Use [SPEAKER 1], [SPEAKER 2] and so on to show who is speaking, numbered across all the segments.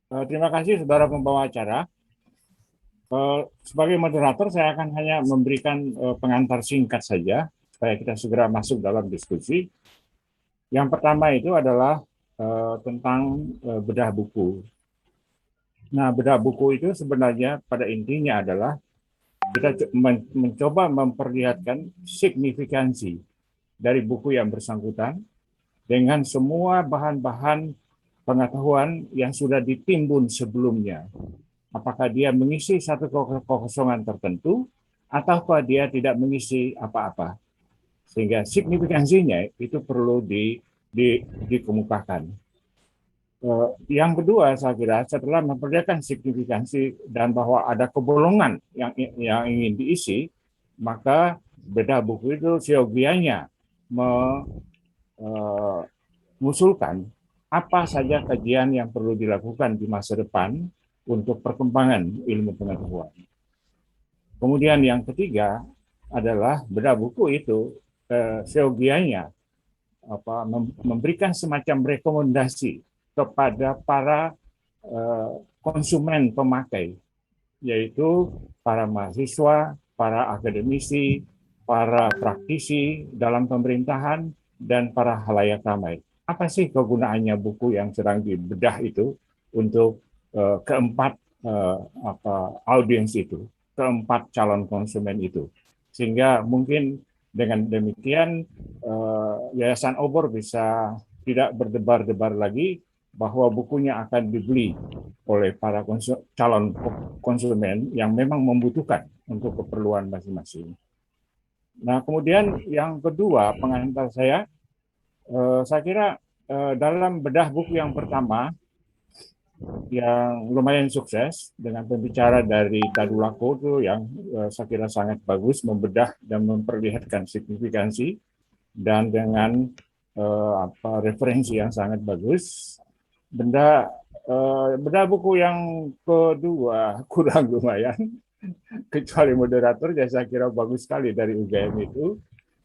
[SPEAKER 1] Terima kasih saudara pembawa acara. Sebagai moderator, saya akan hanya memberikan pengantar singkat saja supaya kita segera masuk dalam diskusi. Yang pertama itu adalah tentang bedah buku. Nah, bedah buku itu sebenarnya pada intinya adalah kita mencoba memperlihatkan signifikansi dari buku yang bersangkutan dengan semua bahan-bahan pengetahuan yang sudah ditimbun sebelumnya. Apakah dia mengisi satu kekosongan tertentu, ataukah dia tidak mengisi apa-apa. Sehingga signifikansinya itu perlu dikemukakan. Yang kedua, saya kira setelah memperlihatkan signifikansi dan bahwa ada kebolongan yang ingin diisi, maka beda buku itu siogianya mengusulkan apa saja kajian yang perlu dilakukan di masa depan untuk perkembangan ilmu pengetahuan. Kemudian yang ketiga adalah beda buku itu seyogianya memberikan semacam rekomendasi kepada para konsumen pemakai, yaitu para mahasiswa, para akademisi, para praktisi dalam pemerintahan, dan para halayak ramai. Apa sih kegunaannya buku yang sedang dibedah itu untuk keempat audiens itu, keempat calon konsumen itu, sehingga mungkin dengan demikian Yayasan Obor bisa tidak berdebar-debar lagi bahwa bukunya akan dibeli oleh para calon konsumen yang memang membutuhkan untuk keperluan masing-masing. Nah, kemudian yang kedua pengantar saya kira dalam bedah buku yang pertama yang lumayan sukses dengan pembicara dari Tadulako itu yang saya kira sangat bagus membedah dan memperlihatkan signifikansi dan dengan referensi yang sangat bagus. Benda buku yang kedua kurang lumayan, kecuali moderator ya saya kira bagus sekali dari UGM itu.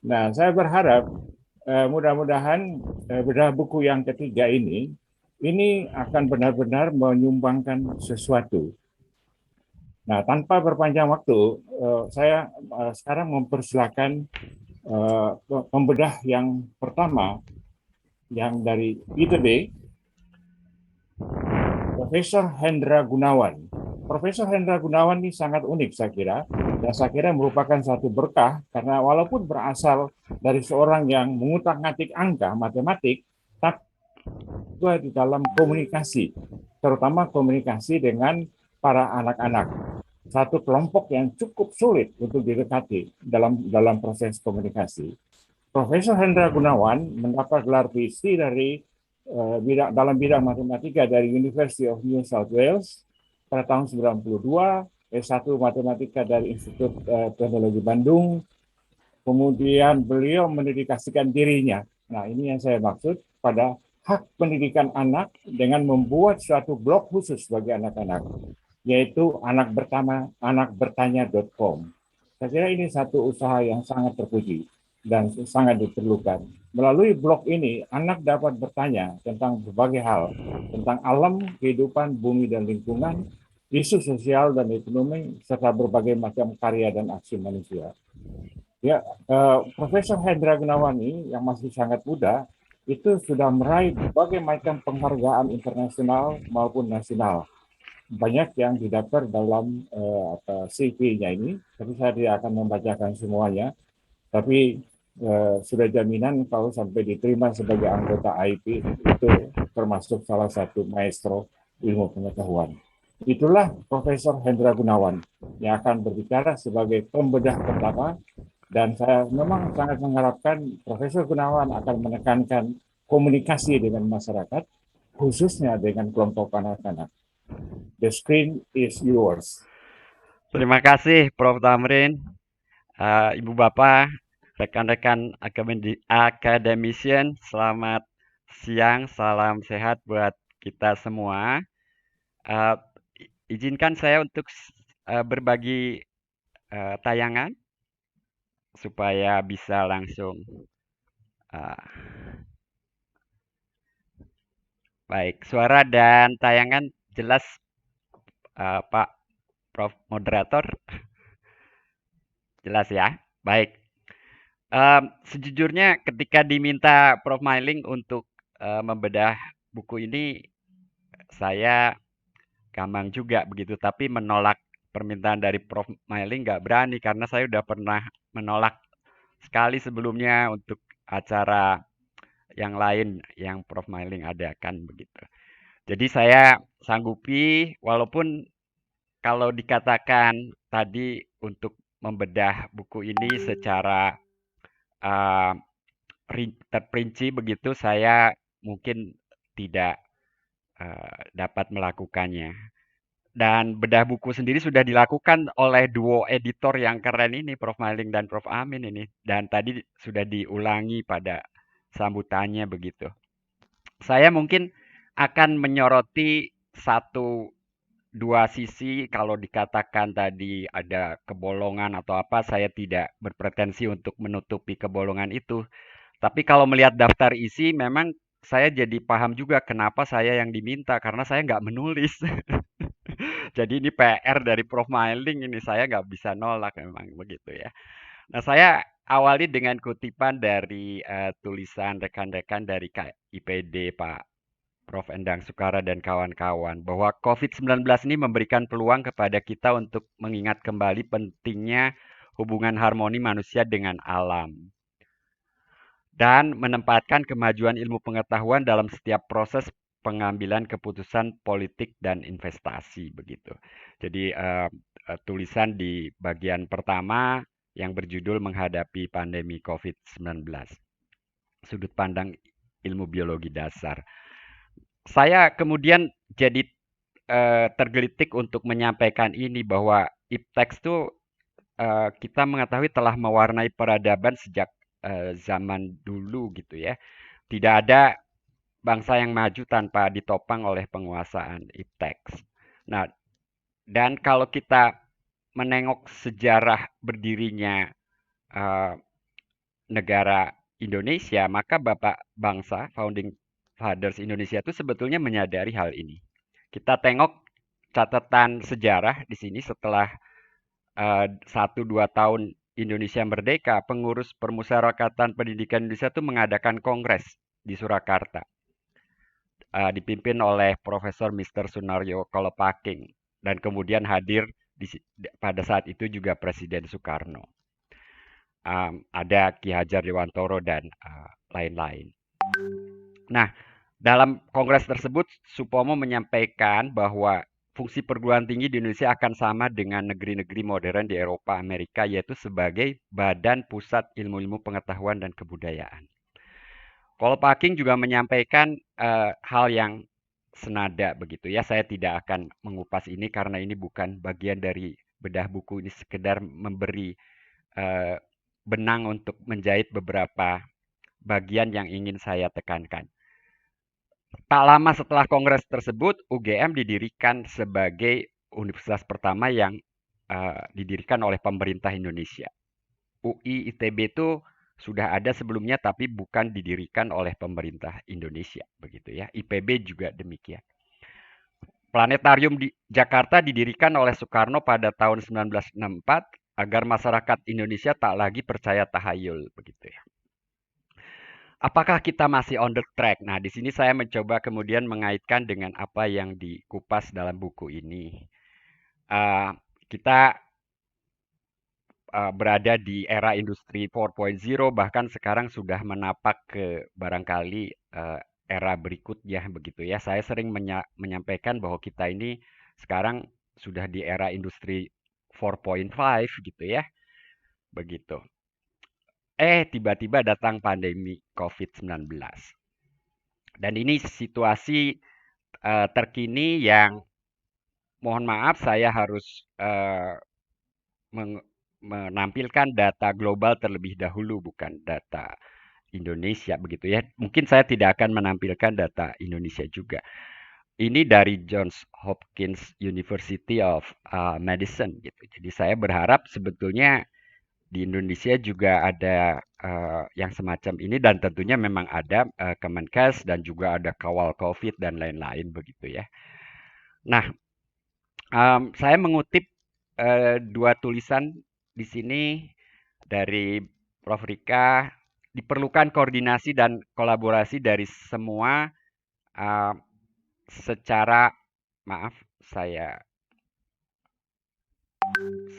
[SPEAKER 1] Nah, saya berharap mudah-mudahan benda buku yang ketiga ini akan benar-benar menyumbangkan sesuatu. Nah, tanpa berpanjang waktu, saya sekarang mempersilakan pembedah yang pertama yang dari ITB, Profesor Hendra Gunawan. Profesor Hendra Gunawan ini sangat unik saya kira, dan saya kira merupakan satu berkah karena walaupun berasal dari seorang yang mengutak-ngatik angka matematik, tapi juga di dalam komunikasi, terutama komunikasi dengan para anak-anak. Satu kelompok yang cukup sulit untuk didekati dalam proses komunikasi. Profesor Hendra Gunawan mendapat gelar PhD dalam bidang matematika dari University of New South Wales pada tahun 92, S1 matematika dari Institut Teknologi Bandung. Kemudian beliau mendedikasikan dirinya. Nah, ini yang saya maksud pada hak pendidikan anak dengan membuat suatu blog khusus bagi anak-anak, yaitu anakbertanya.com. Saya kira ini satu usaha yang sangat terpuji dan sangat diperlukan. Melalui blog ini, anak dapat bertanya tentang berbagai hal, tentang alam, kehidupan, bumi dan lingkungan, isu sosial dan ekonomi, serta berbagai macam karya dan aksi manusia. Ya, Profesor Hendra Gunawan yang masih sangat muda itu sudah meraih berbagai macam penghargaan internasional maupun nasional. Banyak yang didaftar dalam CV-nya ini, tapi saya tidak akan membacakan semuanya. Tapi sudah jaminan kalau sampai diterima sebagai anggota IP itu termasuk salah satu maestro ilmu pengetahuan. Itulah Profesor Hendra Gunawan yang akan berbicara sebagai pembedah pertama, dan saya memang sangat mengharapkan Profesor Gunawan akan menekankan komunikasi dengan masyarakat, khususnya dengan kelompok anak-anak. The screen is yours.
[SPEAKER 2] Terima kasih Prof. Tamrin, Ibu Bapak, rekan-rekan akademisian, selamat siang, salam sehat buat kita semua. Izinkan saya untuk berbagi tayangan supaya bisa langsung. Baik, suara dan tayangan jelas Pak Prof Moderator, jelas ya. Baik. Sejujurnya ketika diminta Prof Mailing untuk membedah buku ini, saya gampang juga begitu, tapi menolak permintaan dari Prof Mailing nggak berani karena saya udah pernah menolak sekali sebelumnya untuk acara yang lain yang Prof Mailing adakan begitu. Jadi saya sanggupi walaupun kalau dikatakan tadi untuk membedah buku ini secara uh, terperinci begitu, saya mungkin tidak dapat melakukannya. Dan bedah buku sendiri sudah dilakukan oleh duo editor yang keren ini, Prof. Mailing dan Prof. Amin ini. Dan tadi sudah diulangi pada sambutannya begitu. Saya mungkin akan menyoroti satu dua sisi kalau dikatakan tadi ada kebolongan atau apa, saya tidak berpretensi untuk menutupi kebolongan itu. Tapi kalau melihat daftar isi, memang saya jadi paham juga kenapa saya yang diminta, karena saya nggak menulis. Jadi ini PR dari Prof. Mailing ini, saya nggak bisa nolak memang begitu ya. Nah, saya awali dengan kutipan dari tulisan rekan-rekan dari KIPD, Pak Prof. Endang Sukara dan kawan-kawan, bahwa COVID-19 ini memberikan peluang kepada kita untuk mengingat kembali pentingnya hubungan harmoni manusia dengan alam dan menempatkan kemajuan ilmu pengetahuan dalam setiap proses pengambilan keputusan politik dan investasi begitu. Jadi tulisan di bagian pertama yang berjudul menghadapi pandemi COVID-19. Sudut pandang ilmu biologi dasar. Saya kemudian jadi tergelitik untuk menyampaikan ini bahwa IPTEX itu kita mengetahui telah mewarnai peradaban sejak zaman dulu gitu ya. Tidak ada bangsa yang maju tanpa ditopang oleh penguasaan ipteks. Nah, dan kalau kita menengok sejarah berdirinya uh, negara Indonesia, maka Bapak Bangsa, Founding Fathers Indonesia itu sebetulnya menyadari hal ini. Kita tengok catatan sejarah di sini setelah 1-2 tahun Indonesia merdeka, pengurus Permusyarakatan Pendidikan Indonesia itu mengadakan kongres di Surakarta, dipimpin oleh Profesor Mr. Sunaryo Kolopaking, dan kemudian hadir pada saat itu juga Presiden Soekarno. Ada Ki Hajar Dewantoro dan lain-lain. Nah, dalam kongres tersebut Supomo menyampaikan bahwa fungsi perguruan tinggi di Indonesia akan sama dengan negeri-negeri modern di Eropa, Amerika, yaitu sebagai badan pusat ilmu-ilmu pengetahuan dan kebudayaan. Kolopaking juga menyampaikan hal yang senada begitu ya. Saya tidak akan mengupas ini karena ini bukan bagian dari bedah buku, ini sekedar memberi benang untuk menjahit beberapa bagian yang ingin saya tekankan. Tak lama setelah kongres tersebut, UGM didirikan sebagai universitas pertama yang didirikan oleh pemerintah Indonesia. UI ITB itu sudah ada sebelumnya tapi bukan didirikan oleh pemerintah Indonesia begitu ya. IPB juga demikian. Planetarium di Jakarta didirikan oleh Soekarno pada tahun 1964 agar masyarakat Indonesia tak lagi percaya tahayul begitu ya. Apakah kita masih on the track? Nah, di sini saya mencoba kemudian mengaitkan dengan apa yang dikupas dalam buku ini. Kita berada di era industri 4.0, bahkan sekarang sudah menapak ke barangkali era berikutnya begitu ya. Saya sering menyampaikan bahwa kita ini sekarang sudah di era industri 4.5 gitu ya. Begitu. Tiba-tiba datang pandemi COVID-19. Dan ini situasi terkini yang mohon maaf saya harus menampilkan data global terlebih dahulu, bukan data Indonesia begitu ya. Mungkin saya tidak akan menampilkan data Indonesia juga. Ini dari Johns Hopkins University of Medicine gitu. Jadi saya berharap sebetulnya di Indonesia juga ada yang semacam ini dan tentunya memang ada Kemenkes dan juga ada kawal COVID dan lain-lain begitu ya. Nah, saya mengutip dua tulisan di sini dari Prof. Rika, diperlukan koordinasi dan kolaborasi dari semua uh, secara, maaf, saya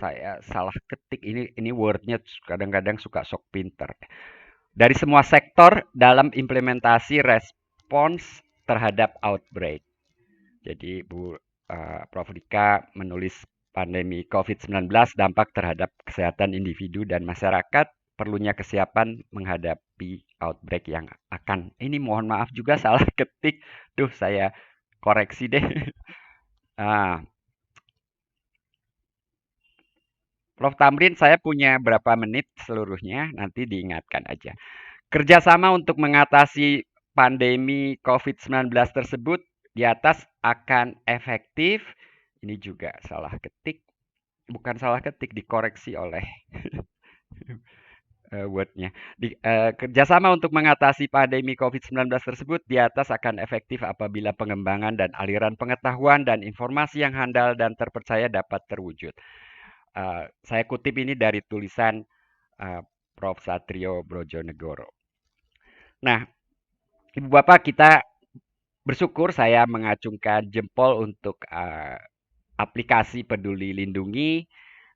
[SPEAKER 2] saya salah ketik ini wordnya kadang-kadang suka sok pinter. Dari semua sektor dalam implementasi respons terhadap outbreak. Jadi Prof. Dika menulis pandemi COVID-19 dampak terhadap kesehatan individu dan masyarakat, perlunya kesiapan menghadapi outbreak yang akan. Ini mohon maaf juga salah ketik. Duh, saya koreksi deh. Ah, Prof. Tamrin, saya punya berapa menit seluruhnya, nanti diingatkan aja. Kerjasama untuk mengatasi pandemi COVID-19 tersebut di atas akan efektif. Ini juga salah ketik, bukan salah ketik, dikoreksi oleh wordnya. Kerjasama untuk mengatasi pandemi COVID-19 tersebut di atas akan efektif apabila pengembangan dan aliran pengetahuan dan informasi yang handal dan terpercaya dapat terwujud. Saya kutip ini dari tulisan uh, Prof. Satrio Brojonegoro. Nah, Ibu Bapak, kita bersyukur saya mengacungkan jempol untuk aplikasi Peduli Lindungi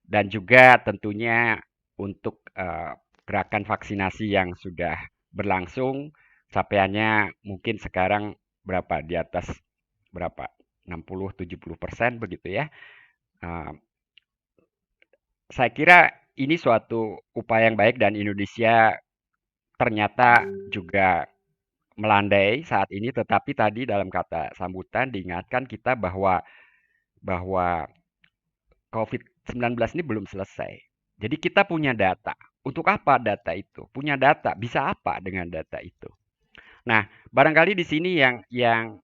[SPEAKER 2] dan juga tentunya untuk gerakan vaksinasi yang sudah berlangsung. Capaiannya mungkin sekarang berapa? Di atas berapa? 60-70% begitu ya. Uh, saya kira ini suatu upaya yang baik dan Indonesia ternyata juga melandai saat ini, tetapi tadi dalam kata sambutan diingatkan kita bahwa COVID-19 ini belum selesai. Jadi kita punya data. Untuk apa data itu? Punya data, bisa apa dengan data itu? Nah, barangkali di sini yang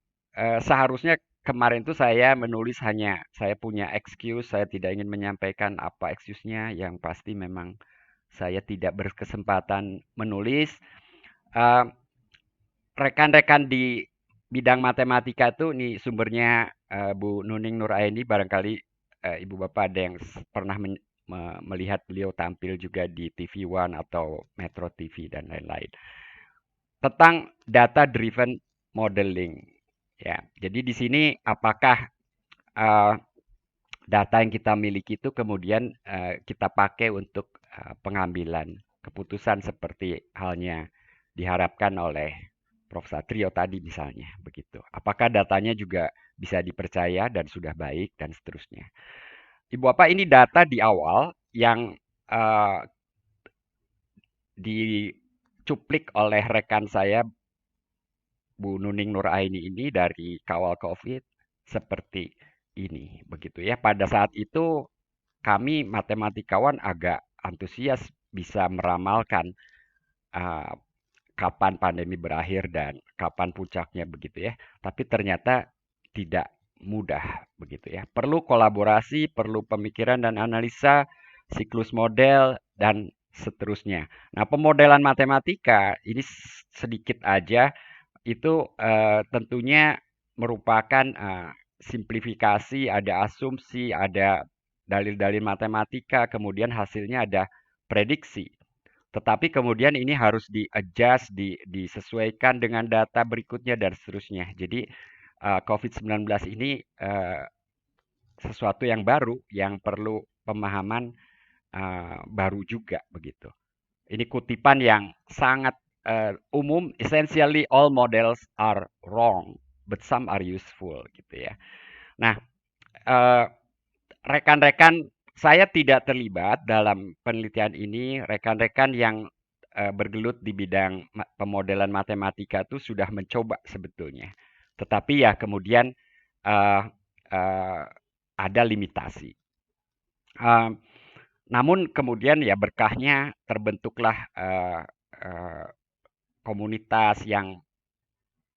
[SPEAKER 2] seharusnya kemarin itu saya menulis hanya saya punya excuse, saya tidak ingin menyampaikan apa excuse-nya, yang pasti memang saya tidak berkesempatan menulis. Eh, Rekan-rekan di bidang matematika tuh nih sumbernya Bu Nuning Nuraini, barangkali Ibu Bapak ada yang pernah melihat beliau tampil juga di TV One atau Metro TV dan lain-lain tentang data driven modeling. Ya, jadi di sini apakah eh, data yang kita miliki itu kemudian kita pakai untuk pengambilan keputusan seperti halnya diharapkan oleh Prof. Satrio tadi misalnya begitu. Apakah datanya juga bisa dipercaya dan sudah baik dan seterusnya. Ibu Bapak, ini data di awal yang uh, dicuplik oleh rekan saya Bu Nuning Nuraini ini dari Kawal Covid seperti ini begitu ya. Pada saat itu kami matematikawan agak antusias bisa meramalkan uh, kapan pandemi berakhir dan kapan puncaknya begitu ya. Tapi ternyata tidak mudah begitu ya. Perlu kolaborasi, perlu pemikiran dan analisa, siklus model dan seterusnya. Nah, pemodelan matematika ini sedikit aja itu tentunya merupakan simplifikasi, ada asumsi, ada dalil-dalil matematika, kemudian hasilnya ada prediksi. Tetapi kemudian ini harus di-adjust, disesuaikan dengan data berikutnya dan seterusnya. Jadi COVID-19 ini sesuatu yang baru yang perlu pemahaman baru juga begitu. Ini kutipan yang sangat umum. Essentially all models are wrong, but some are useful gitu ya. Nah, eh, rekan-rekan saya tidak terlibat dalam penelitian ini. Rekan-rekan yang bergelut di bidang pemodelan matematika itu sudah mencoba sebetulnya. Tetapi ya kemudian eh, eh, ada limitasi. Eh, Namun kemudian ya berkahnya terbentuklah komunitas yang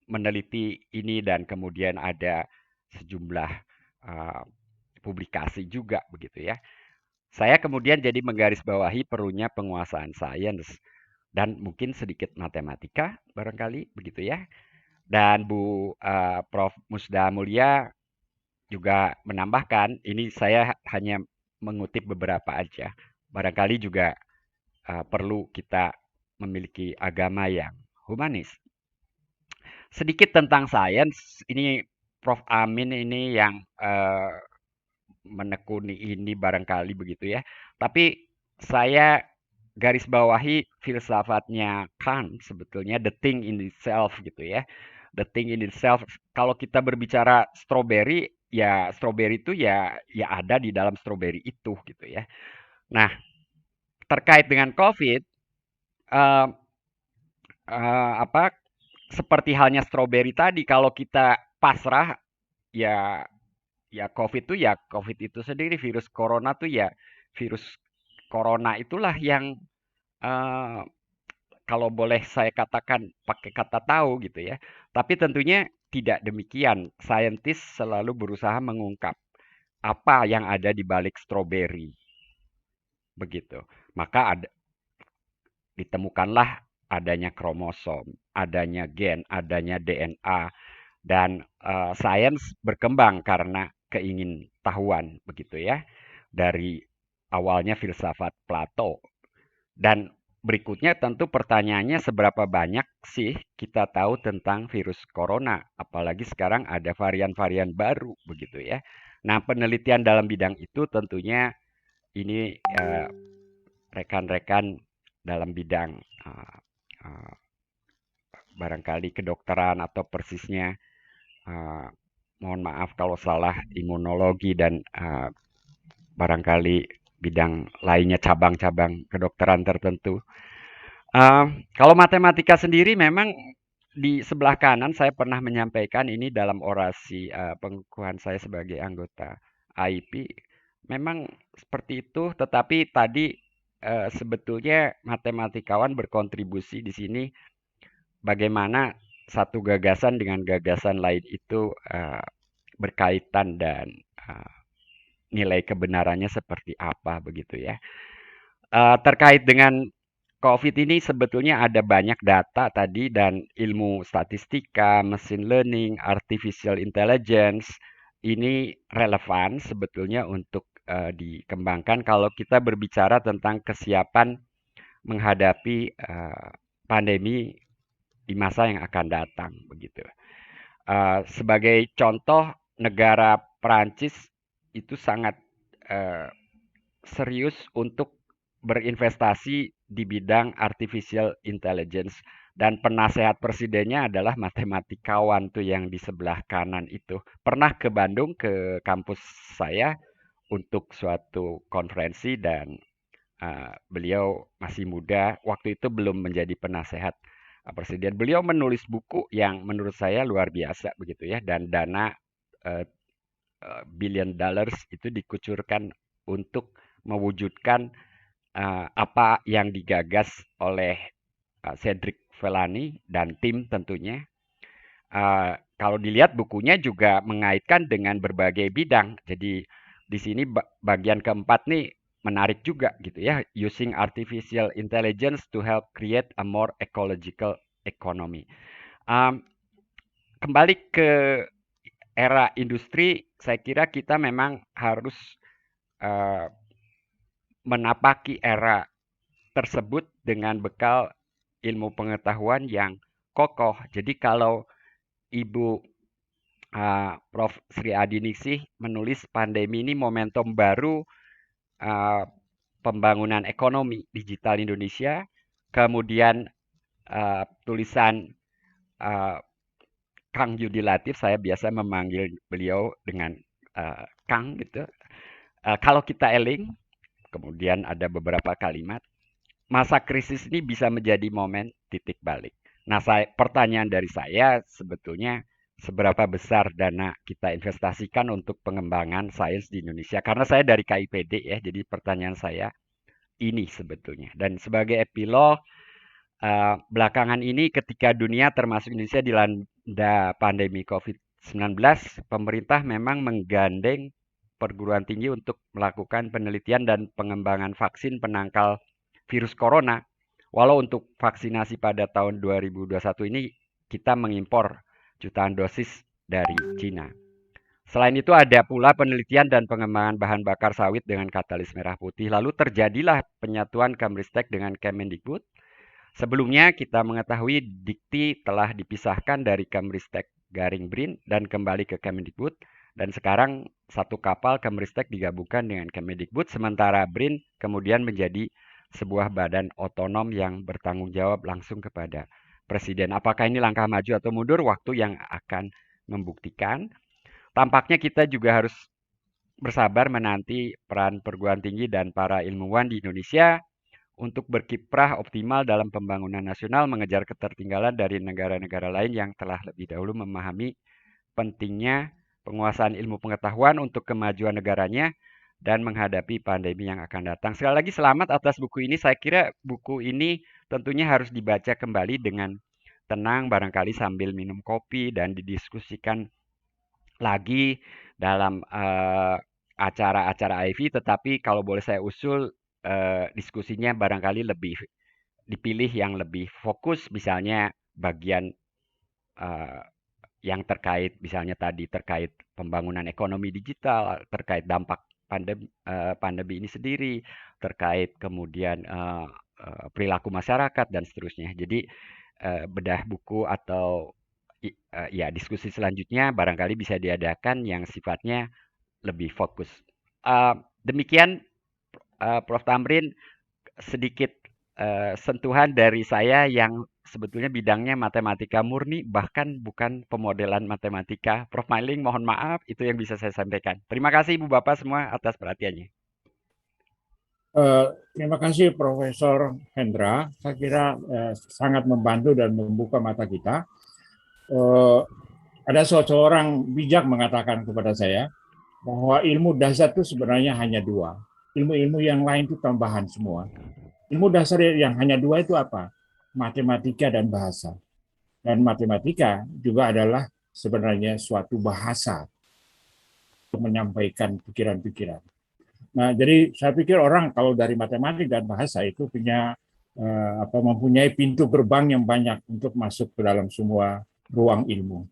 [SPEAKER 2] meneliti ini dan kemudian ada sejumlah uh, publikasi juga begitu ya. Saya kemudian jadi menggarisbawahi perlunya penguasaan sains dan mungkin sedikit matematika barangkali begitu ya. Dan Bu Prof. Musda Mulia juga menambahkan, ini saya hanya mengutip beberapa aja. Barangkali juga perlu kita memiliki agama yang humanis. Sedikit tentang sains, ini Prof. Amin ini yang menekuni ini barangkali begitu ya. Tapi saya garis bawahi filsafatnya Kant sebetulnya the thing in itself gitu ya. The thing in itself. Kalau kita berbicara strawberry, ya strawberry itu ya ada di dalam strawberry itu gitu ya. Nah, terkait dengan COVID, eh, apa seperti halnya strawberry tadi, kalau kita pasrah ya COVID itu ya COVID itu sendiri, virus corona tuh ya virus corona itulah yang eh, kalau boleh saya katakan pakai kata tahu gitu ya. Tapi tentunya tidak demikian. Saintis selalu berusaha mengungkap apa yang ada di balik stroberi begitu. Maka ditemukanlah adanya kromosom, adanya gen, adanya DNA, dan sains berkembang karena keingintahuan begitu ya. Dari awalnya filsafat Plato. Dan berikutnya tentu pertanyaannya seberapa banyak sih kita tahu tentang virus corona, apalagi sekarang ada varian-varian baru begitu ya. Nah, penelitian dalam bidang itu tentunya ini rekan-rekan dalam bidang uh, barangkali kedokteran atau persisnya uh, mohon maaf kalau salah imunologi dan barangkali bidang lainnya cabang-cabang kedokteran tertentu. Kalau matematika sendiri memang di sebelah kanan saya pernah menyampaikan ini dalam orasi pengukuhan saya sebagai anggota AIP. Memang seperti itu, tetapi tadi sebetulnya matematikawan berkontribusi di sini bagaimana satu gagasan dengan gagasan lain itu berkaitan dan uh, nilai kebenarannya seperti apa begitu ya. Terkait dengan COVID ini sebetulnya ada banyak data tadi dan ilmu statistika, machine learning, artificial intelligence ini relevan sebetulnya untuk dikembangkan kalau kita berbicara tentang kesiapan menghadapi pandemi di masa yang akan datang begitu. Sebagai contoh, negara Prancis itu sangat eh, serius untuk berinvestasi di bidang artificial intelligence dan penasehat presidennya adalah matematikawan tuh yang di sebelah kanan itu. Pernah ke Bandung ke kampus saya untuk suatu konferensi dan beliau masih muda, waktu itu belum menjadi penasehat presiden. Beliau menulis buku yang menurut saya luar biasa begitu ya dan dana uh, billion dollars itu dikucurkan untuk mewujudkan apa yang digagas oleh Cedric Vellani dan tim tentunya. Kalau dilihat bukunya juga mengaitkan dengan berbagai bidang. Jadi di sini bagian keempat nih menarik juga gitu ya. Using artificial intelligence to help create a more ecological economy. Um, Kembali ke era industri, saya kira kita memang harus uh, menapaki era tersebut dengan bekal ilmu pengetahuan yang kokoh. Jadi kalau Ibu Prof. Sri Adiningsih menulis pandemi ini momentum baru uh, pembangunan ekonomi digital Indonesia, kemudian tulisan uh, Kang Yudi Latif, saya biasa memanggil beliau dengan Kang gitu. Kalau kita eling, kemudian ada beberapa kalimat, masa krisis ini bisa menjadi momen titik balik. Nah, pertanyaan dari saya sebetulnya seberapa besar dana kita investasikan untuk pengembangan sains di Indonesia? Karena saya dari KIPD ya, jadi pertanyaan saya ini sebetulnya. Dan sebagai epilog, belakangan ini ketika dunia termasuk Indonesia dilanda pandemi COVID-19, pemerintah memang menggandeng perguruan tinggi untuk melakukan penelitian dan pengembangan vaksin penangkal virus corona. Walau untuk vaksinasi pada tahun 2021 ini kita mengimpor jutaan dosis dari Cina. Selain itu ada pula penelitian dan pengembangan bahan bakar sawit dengan katalis merah putih. Lalu terjadilah penyatuan Kemristek dengan Kemendikbud. Sebelumnya kita mengetahui Dikti telah dipisahkan dari Kemristek Garing BRIN dan kembali ke Kemendikbud. Dan sekarang satu kapal Kemristek digabungkan dengan Kemendikbud, sementara BRIN kemudian menjadi sebuah badan otonom yang bertanggung jawab langsung kepada Presiden. Apakah ini langkah maju atau mundur? Waktu yang akan membuktikan. Tampaknya kita juga harus bersabar menanti peran perguruan tinggi dan para ilmuwan di Indonesia untuk berkiprah optimal dalam pembangunan nasional, mengejar ketertinggalan dari negara-negara lain yang telah lebih dahulu memahami pentingnya penguasaan ilmu pengetahuan untuk kemajuan negaranya dan menghadapi pandemi yang akan datang. Sekali lagi selamat atas buku ini. Saya kira buku ini tentunya harus dibaca kembali dengan tenang, barangkali sambil minum kopi dan didiskusikan lagi dalam acara-acara IV, tetapi kalau boleh saya usul diskusinya barangkali lebih dipilih yang lebih fokus, misalnya bagian eh, yang terkait, misalnya tadi terkait pembangunan ekonomi digital, terkait dampak pandemi ini sendiri, terkait kemudian perilaku masyarakat dan seterusnya. Jadi bedah buku atau ya diskusi selanjutnya barangkali bisa diadakan yang sifatnya lebih fokus. Demikian Prof. Tamrin, sedikit sentuhan dari saya yang sebetulnya bidangnya matematika murni, bahkan bukan pemodelan matematika. Prof. Mailing, mohon maaf, itu yang bisa saya sampaikan. Terima kasih Ibu Bapak semua atas perhatiannya.
[SPEAKER 1] Terima kasih Profesor Hendra. Saya kira sangat membantu dan membuka mata kita. Ada seseorang bijak mengatakan kepada saya bahwa ilmu dasar itu sebenarnya hanya dua. Ilmu-ilmu yang lain itu tambahan semua. Ilmu dasar yang hanya dua itu apa? Matematika dan bahasa. Dan matematika juga adalah sebenarnya suatu bahasa untuk menyampaikan pikiran-pikiran. Nah, jadi saya pikir orang kalau dari matematik dan bahasa itu punya mempunyai pintu gerbang yang banyak untuk masuk ke dalam semua ruang ilmu.